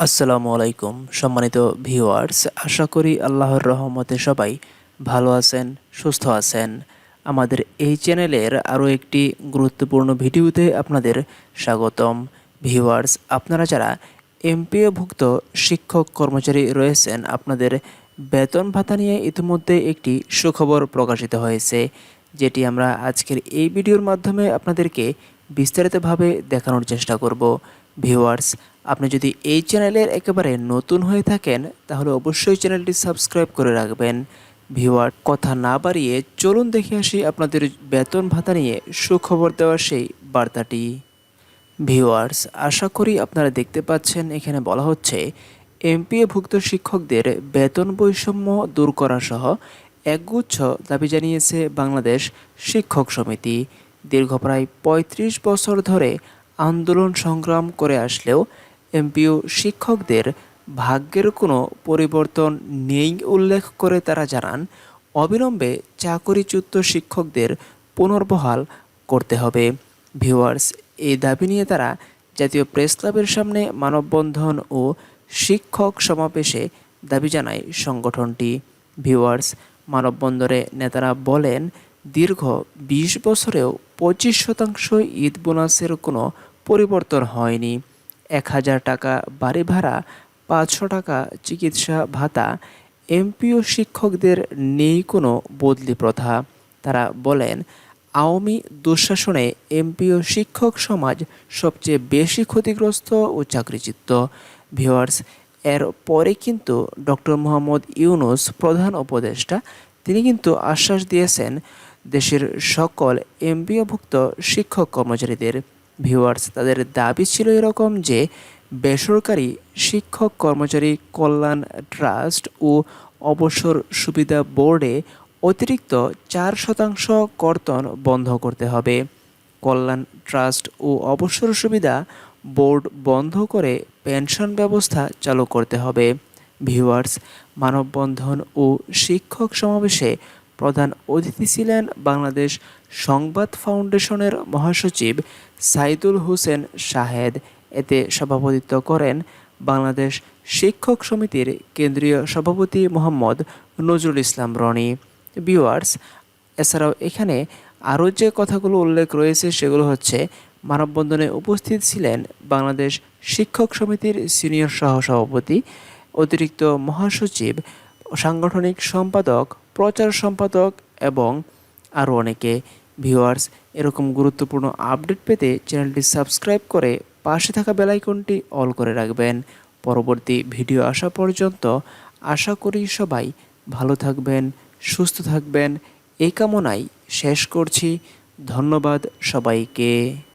আসসালামু আলাইকুম সম্মানিত ভিউয়ার্স, আশা করি আল্লাহর রহমতে সবাই ভালো আছেন, সুস্থ আছেন। আমাদের এই চ্যানেলের আরও একটি গুরুত্বপূর্ণ ভিডিওতে আপনাদের স্বাগতম। ভিউয়ার্স, আপনারা যারা এমপিওভুক্ত শিক্ষক কর্মচারী রয়েছেন, আপনাদের বেতন ভাতা নিয়ে ইতিমধ্যে একটি সুখবর প্রকাশিত হয়েছে, যেটি আমরা আজকের এই ভিডিওর মাধ্যমে আপনাদেরকে বিস্তারিতভাবে দেখানোর চেষ্টা করব। ভিউয়ার্স, আপনি যদি এই চ্যানেলের একেবারে নতুন হয়ে থাকেন তাহলে অবশ্যই চ্যানেলটি সাবস্ক্রাইব করে রাখবেন। ভিউয়ার, কথা না বাড়িয়ে চলুন দেখে আসি আপনাদের বেতন ভাতা নিয়ে সুখবর দেওয়ার সেই বার্তাটি। ভিউয়ার্স, আশা করি আপনারা দেখতে পাচ্ছেন, এখানে বলা হচ্ছে এমপিওভুক্ত শিক্ষকদের বেতন বৈষম্য দূর করা সহ একগুচ্ছ দাবি জানিয়েছে বাংলাদেশ শিক্ষক সমিতি। দীর্ঘ প্রায় ৩৫ বছর ধরে আন্দোলন সংগ্রাম করে আসলেও এমপিও শিক্ষকদের ভাগ্যের কোনো পরিবর্তন নেই উল্লেখ করে তারা জানান, অবিলম্বে চাকরিচ্যুত শিক্ষকদের পুনর্বহাল করতে হবে। ভিউয়ার্স, এই দাবি নিয়ে তারা জাতীয় প্রেস ক্লাবের সামনে মানববন্ধন ও শিক্ষক সমাবেশে দাবি জানায় সংগঠনটি। ভিউয়ার্স, মানববন্ধনে নেতারা বলেন, দীর্ঘ ২০ বছরেও ২৫% ঈদ বোনাসের কোনো পরিবর্তন হয়নি। ১,০০০ টাকা বাড়ি ভাড়া, ৫০০ টাকা চিকিৎসা ভাতা, এমপিও শিক্ষকদের নেই কোনো বদলি প্রথা। তারা বলেন, আওয়ামী দুঃশাসনে এমপিও শিক্ষক সমাজ সবচেয়ে বেশি ক্ষতিগ্রস্ত ও চাকরিচ্যুত। ভিউয়ার্স, এর পরে কিন্তু ডক্টর মোহাম্মদ ইউনূস প্রধান উপদেষ্টা তিনি কিন্তু আশ্বাস দিয়েছেন দেশের সকল এমপিওভুক্ত শিক্ষক কর্মচারীদের। ভিউয়ার্স, তাদের দাবি ছিল এরকম যে বেসরকারি শিক্ষক কর্মচারী কল্যাণ ট্রাস্ট ও অবসর সুবিধা বোর্ডে অতিরিক্ত ৪% কর্তন বন্ধ করতে হবে। কল্যাণ ট্রাস্ট ও অবসর সুবিধা বোর্ড বন্ধ করে পেনশন ব্যবস্থা চালু করতে হবে। ভিউয়ার্স, মানববন্ধন ও শিক্ষক সমাবেশে প্রধান অতিথি ছিলেন বাংলাদেশ সংবাদ ফাউন্ডেশনের মহাসচিব সাইদুল হোসেন শাহেদ। এতে সভাপতিত্ব করেন বাংলাদেশ শিক্ষক সমিতির কেন্দ্রীয় সভাপতি মোহাম্মদ নজরুল ইসলাম রনি। ভিউয়ার্স, এছাড়াও এখানে আরও যে কথাগুলো উল্লেখ রয়েছে সেগুলো হচ্ছে, মানববন্ধনে উপস্থিত ছিলেন বাংলাদেশ শিক্ষক সমিতির সিনিয়র সহসভাপতি, অতিরিক্ত মহাসচিব, সাংগঠনিক সম্পাদক, প্রচার সম্পাদক এবং আরও অনেকে। ভিউয়ার্স, এরকম গুরুত্বপূর্ণ আপডেট পেতে চ্যানেলটি সাবস্ক্রাইব করে পাশে থাকা বেল আইকনটি অল করে রাখবেন। পরবর্তী ভিডিও আসা পর্যন্ত আশা করি সবাই ভালো থাকবেন, সুস্থ থাকবেন, এই কামনাই শেষ করছি। ধন্যবাদ সবাইকে।